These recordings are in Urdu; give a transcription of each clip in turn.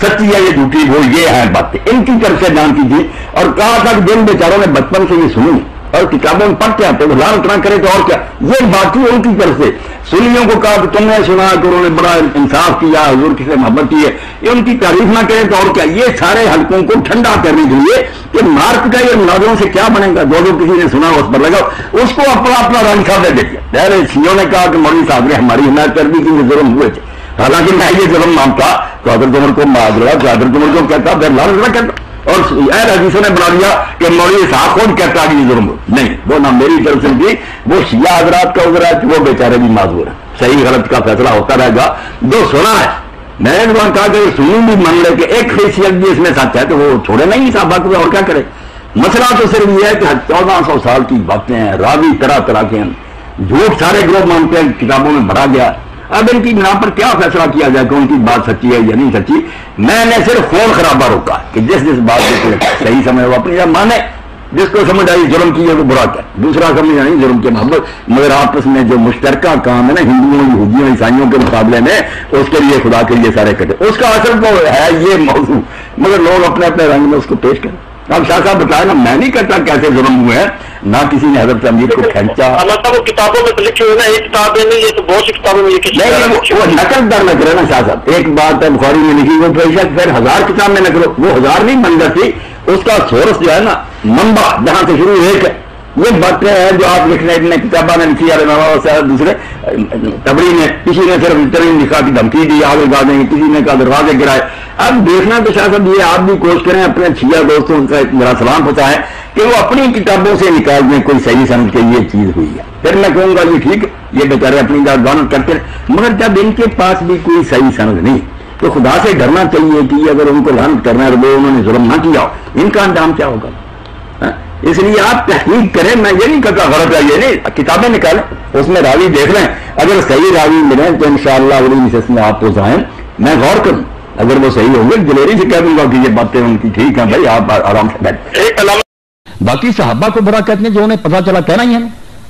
سچی ہے یہ جھوٹی وہ یہ ہے باتیں ان کی طرف سے جان کی تھی اور کہا تھا کہ جن بیچاروں نے بچپن سے یہ سنی اور کتابوں میں پڑھتے آتے وہ لان اتنا کرے تو اور کیا یہ باقی ان کی طرف سے سنیوں کو کہا کہ تم نے سنا کہ انہوں نے بڑا انصاف کیا حضور کی سے محبت کی ہے یہ ان کی تعریف نہ کریں تو اور کیا یہ سارے حلقوں کو ٹھنڈا کرنے کے لیے کہ مارک کا یہ مناظروں سے کیا بنے گا جو کسی نے سنا اس پر لگا اس کو اپنا رنگ صاحب دے دیا پہلے سیوں نے کہا کہ مولوی صاحب نے ہماری حمایت کر دی کہ یہ ظلم ہوئے تھے حالانکہ میں یہ ظلم مانتا تو حضرت عمر کو معذرہ کہ حضرت عمر کو کہتا پھر لال کہتا اور اہل حدیثوں نے بنا دیا کہ مولوی صاحب خود کہتا کہ یہ ظلم ہو نہیں وہ نہ میری طرف سے تھی وہ شیعہ حضرات کا عذر ہے کہ وہ بیچارے بھی معذور ہیں صحیح غلط کا فیصلہ ہوتا رہے گا جو سنا ہے میں نے کہا کہ سنی بھی مان لے کہ ایک حیثیت بھی اس میں سچ ہے تو وہ چھوڑے نہیں صحابہ کو اور کیا کرے مسئلہ تو صرف یہ ہے کہ 1400 سال کی باتیں ہیں راوی طرح طرح کے ہیں جھوٹ سارے گروہ مانتے ہیں کتابوں میں بھرا گیا اب ان کی بنا پر کیا فیصلہ کیا جائے کہ ان کی بات سچی ہے یا نہیں سچی میں نے صرف خون خرابہ روکا کہ جس بات کو صحیح سمجھ وہ اپنی مانے جس کو سمجھ آئی ظلم کی ہے وہ برا کیا دوسرا سمجھ نہیں ظلم کی محبت مگر آپس میں جو مشترکہ کام ہے نا ہندوؤں یہودیوں عیسائیوں کے مقابلے میں اس کے لیے خدا کے لیے سارے کٹے اس کا اصل تو ہے یہ موضوع مگر لوگ اپنے اپنے رنگ میں اس کو پیش کریں اب شاہ صاحب بتایا نا میں نہیں کہتا کیسے ظلم ہوئے ہیں نہ کسی نے حضرت امیر کو کھینچا وہ کتابوں میں لکھے ہوئے نا ایک کتاب ہے نہیں یہ تو بہت سی کتابوں میں وہ نقل در نہ کرے نا شاہ صاحب ایک بات ہے بخاری میں لکھی وہ پھر 1000 کتاب میں نقل وہ 1000 نہیں منظر تھی اس کا سورس جو ہے نا منبع جہاں سے شروع ایک ہے یہ باتیں ہیں جو آپ لکھنے اتنے کتابیں نے لکھی ہے دوسرے تبری نے کسی نے صرف ترین لکھا کی دھمکی دی آگے گا دیں گے کسی نے کہا دروازے گرائے اب دیکھنا تو شاہ صاحب یہ آپ بھی کوشش کریں اپنے شیعہ دوستوں کا میرا سلام ہوتا ہے کہ وہ اپنی کتابوں سے نکال دیں کوئی صحیح سمجھ کے یہ چیز ہوئی ہے پھر میں کہوں گا یہ ٹھیک ہے یہ بیچارے اپنی گانت کرتے ہیں مگر جب ان کے پاس بھی کوئی صحیح سمجھ نہیں تو خدا سے ڈرنا چاہیے کہ اگر ان کو لعنت کرنا ہے تو انہوں نے ظلم نہ کیا ہو ان کا انجام کیا ہوگا اس لیے آپ تحقیق کریں میں یہ نہیں کہتا غلط ہے یہ نہیں کتابیں نکالیں اس میں راوی دیکھ لیں اگر صحیح راوی ملیں تو انشاءاللہ اگلی نشست میں آپ کو ظاہر میں غور کروں اگر وہ صحیح ہوں گے دلیری سے کہہ دوں گا کہ یہ باتیں ان کی ٹھیک ہیں بھائی آپ آرام سے بیٹھیں باقی صحابہ کو برا کہتے ہیں جو انہیں پتہ چلا کہنا ہی ہے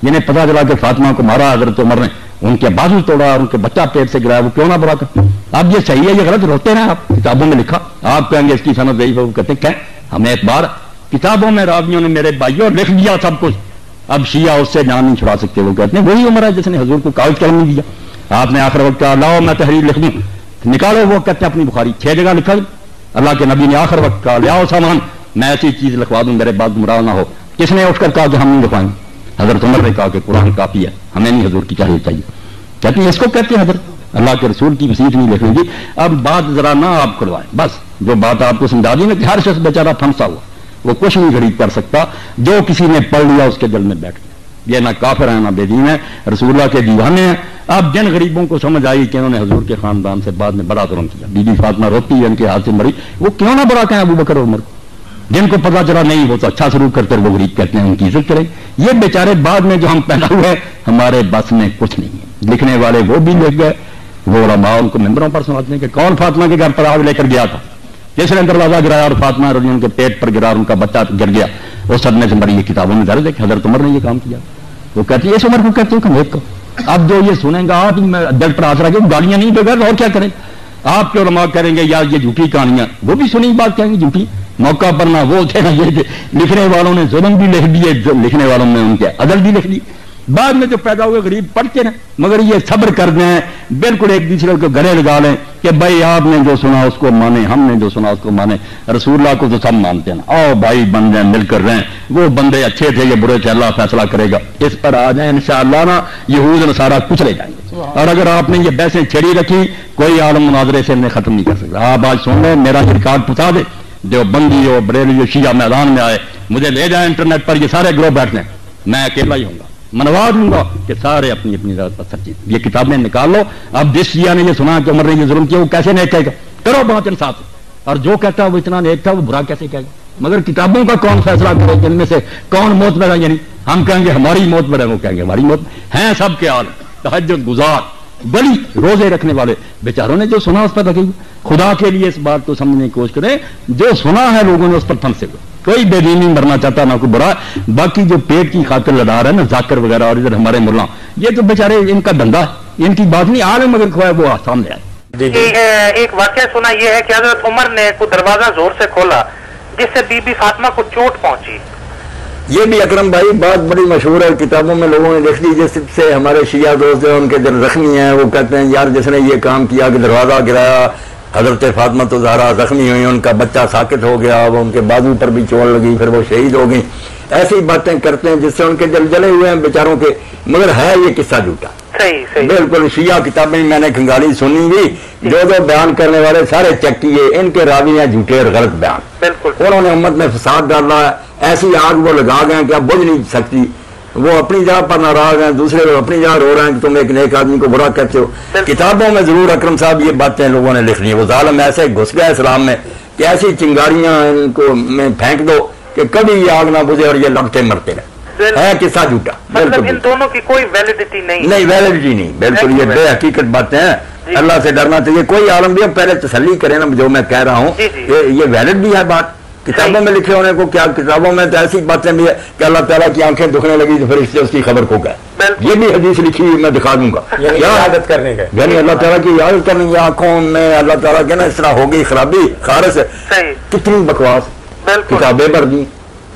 جنہیں پتہ چلا کہ فاطمہ کو مارا حضرت عمر نے ان کے بازو توڑا اور ان کے بچہ پیٹ سے گرایا وہ کیوں نہ برا کرتے اب یہ صحیح ہے یہ غلط روتے ہیں آپ کتابوں میں لکھا آپ کہیں گے اس کی سند ضعیف ہے وہ کہتے ہیں کہ ہمیں ایک بار کتابوں میں راویوں نے میرے بھائیوں لکھ دیا سب کچھ اب شیعہ اس سے جان نہیں چھڑا سکتے وہ کہتے ہیں وہی عمر ہے جس نے حضور کو کاغذ قلم نہیں دیا آپ نے آخر وقت کہا لاؤ میں تحریر لکھ دوں نکالو وہ کہتے ہیں اپنی بخاری 6 جگہ لکھا اللہ کے نبی نے آخر وقت کہا لیاؤ سامان میں ایسی چیز لکھوا دوں میرے بعد گمراہ نہ ہو کس نے اٹھ کر کہا کہ ہم نہیں لکھوائیں حضرت عمر نے کہا کہ قرآن کافی ہے ہمیں نہیں حضور کی تحریر چاہیے کہتے ہیں اس کو کہتے ہیں حضرت اللہ کے رسول کی وسیعت نہیں لکھیں گی اب بات ذرا نہ آپ کھلوائیں بس جو بات آپ کو سمجھا دی نا کہ ہر شخص بیچارہ پھنسا ہوا وہ کچھ نہیں غریب کر سکتا جو کسی نے پڑھ لیا اس کے دل میں بیٹھ گیا یہ نہ کافر ہیں نہ بے دین ہیں رسول اللہ کے دیوانے ہیں اب جن غریبوں کو سمجھ آئی کہ انہوں نے حضور کے خاندان سے بعد میں بڑا ظلم کیا بی بی فاطمہ روتی ہے ان کے ہاتھ سے مری وہ کیوں نہ برا کہیں ابو بکر اور عمر کو جن کو پتا چلا نہیں وہ تو اچھا سلوک کرتے وہ غریب کہتے ہیں ان کی عزت کریں یہ بیچارے بعد میں جو ہم پیدا ہوئے ہمارے بس میں کچھ نہیں ہے لکھنے والے وہ بھی لکھ گئے وہ علماء ان کو ممبروں پر سناتے ہیں کہ کون فاطمہ کے گھر پر آگ لے کر گیا تھا جس نے دروازہ گرایا اور فاطمہ رضی ان کے پیٹ پر گرا ان کا بچہ گر گیا وہ صدمے سے مری یہ کتابوں میں درج ہے کہ حضرت عمر نے یہ کام کیا وہ کہتی ہے اس عمر کو کہتے ہو کہ ایک کو اب جو یہ سنیں گا آپ دل پر آسرا کہ گالیاں نہیں دے گا اور کیا کریں آپ کے علماء کریں گے یار یہ جھوٹی کہانیاں وہ بھی سنی بات کہیں گے جھوٹی موقع پر نہ وہ تھے نہ یہ لکھنے والوں نے ظلم بھی لکھ دیے لکھنے والوں نے ان کے عدل بھی لکھ دی بعد میں جو پیدا ہوئے غریب پڑھتے ہیں مگر یہ صبر کر دیں بالکل ایک دوسرے کو گلے لگا لیں کہ بھائی آپ نے جو سنا اس کو مانے ہم نے جو سنا اس کو مانے رسول اللہ کو تو سب مانتے ہیں آؤ بھائی بن جائیں مل کر رہیں وہ بندے اچھے تھے یہ برے تھے اللہ فیصلہ کرے گا اس پر آ جائیں انشاءاللہ نا یہود نصارہ کچلے جائیں گے اور اگر آپ نے یہ بحثیں چھڑی رکھی کوئی عالم مناظرے سے انہیں ختم نہیں کر سکتا آپ آج سن لیں میرا ریکارڈ پہنچا دے جو بندی ہو بریلی ہو شیعہ میدان میں آئے مجھے لے جائیں انٹرنیٹ پر یہ سارے گروہ بیٹھ لیں میں اکیلا ہی ہوں گا منوا دوں گا کہ سارے اپنی اپنی ذات پر سچی یہ کتابیں نکال لو اب جس شیعہ نے یہ سنا کہ عمر نے یہ ظلم کیا وہ کیسے نیک کہے گا کرو بات انصاف اور جو کہتا ہے وہ اتنا نیک تھا وہ برا کیسے کہے گا مگر کتابوں کا کون فیصلہ کرے جن میں سے کون موت میں یعنی ہم کہیں گے ہماری موت میں وہ کہیں گے ہماری موت ہیں سب کے حال تہجد گزار بڑی روزے رکھنے والے بیچاروں نے جو سنا اس پر لگے خدا کے لیے اس بات کو سمجھنے کی کوشش کریں جو سنا ہے لوگوں نے اس پر پھنسے ہوئے کوئی بے دینی مرنا چاہتا نہ کوئی برا باقی جو پیٹ کی خاطر لڑا رہا ہے نا ذاکر وغیرہ اور ادھر ہمارے ملا یہ تو بیچارے ان کا دھندا ان کی بات نہیں عالم مگر کھوائے وہ سامنے آئے ایک واقعہ سنا یہ ہے کہ حضرت عمر نے کوئی دروازہ زور سے کھولا جس سے بی بی فاطمہ کو چوٹ پہنچی. یہ بھی اکرم بھائی بات بڑی مشہور ہے، کتابوں میں لوگوں نے لکھ دی، جس سے ہمارے شیعہ دوست ہیں ان کے دل زخمی ہیں، وہ کہتے ہیں یار جس نے یہ کام کیا کہ دروازہ گرایا، حضرت فاطمہ تو زہرا زخمی ہوئی، ان کا بچہ ساکت ہو گیا، وہ ان کے بازو پر بھی چوٹ لگی، پھر وہ شہید ہو گئی. ایسی باتیں کرتے ہیں جس سے ان کے دل جلے ہوئے ہیں بیچاروں کے، مگر ہے یہ قصہ جھوٹا. بالکل شیعہ کتابیں میں نے کھنگالی سنی ہوئی، جو بیان کرنے والے سارے چیک کیے، ان کے راوی ہیں جھوٹے اور غلط بیان. انہوں نے امت میں فساد ڈالا ہے، ایسی آگ وہ لگا گئے کہ اب بجھ نہیں سکتی. وہ اپنی جگہ پر ناراض ہیں، دوسرے لوگ اپنی جگہ رو رہے ہیں کہ تم ایک نیک آدمی کو برا کہتے ہو. کتابوں میں ضرور اکرم صاحب یہ باتیں لوگوں نے لکھ لی. وہ ظالم ایسے گھس گیا اسلام میں کہ ایسی چنگاریاں ان کو میں پھینک دو کہ کبھی یہ آگ نہ بجھے اور یہ لگتے مرتے رہے. ہے قصہ جھوٹا. مطلب ان دونوں کی کوئی ویلیڈیٹی نہیں. نہیں ویلیڈیٹی نہیں، بالکل یہ بے حقیقت باتیں ہیں. اللہ سے ڈرنا چاہیے. کوئی عالم بھی پہلے تسلی کرے نا جو میں کہہ رہا ہوں، یہ ویلڈ بھی ہے بات. کتابوں میں لکھے ہونے کو کیا، کتابوں میں تو ایسی باتیں بھی ہے کہ اللہ تعالیٰ کی آنکھیں دکھنے لگی تو پھر اس سے اس کی خبر کھو گئے. یہ بھی حدیث لکھی ہوئی میں دکھا دوں گا. عادت کرنے کا یعنی اللہ تعالیٰ کی عادت کرنے کی آنکھوں میں اللہ تعالیٰ کے نا اس طرح ہو گئی خرابی خارش. کتنی بکواس کتابیں پڑھ دی.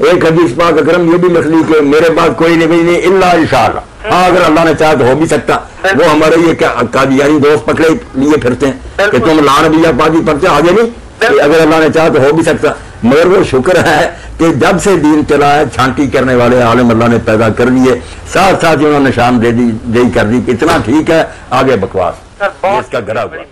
ایک حدیث پاک اکرم یہ بھی لکھ لی کہ میرے بعد کوئی نہیں الا انشاءاللہ. ہاں اگر اللہ نے چاہا تو ہو بھی سکتا. وہ ہمارے یہ قادیانی دوست پکڑے لیے پھرتے ہیں کہ تم لان بھی پاکی پڑھتے آگے نہیں، کہ اگر اللہ نے چاہا تو ہو بھی سکتا. مگر وہ شکر ہے کہ جب سے دین چلا ہے چھانٹی کرنے والے عالم اللہ نے پیدا کر لیے، ساتھ ساتھ انہوں نے نشان دے دی کر دی. کتنا ٹھیک ہے، آگے بکواس اس کا گھرا ہوا.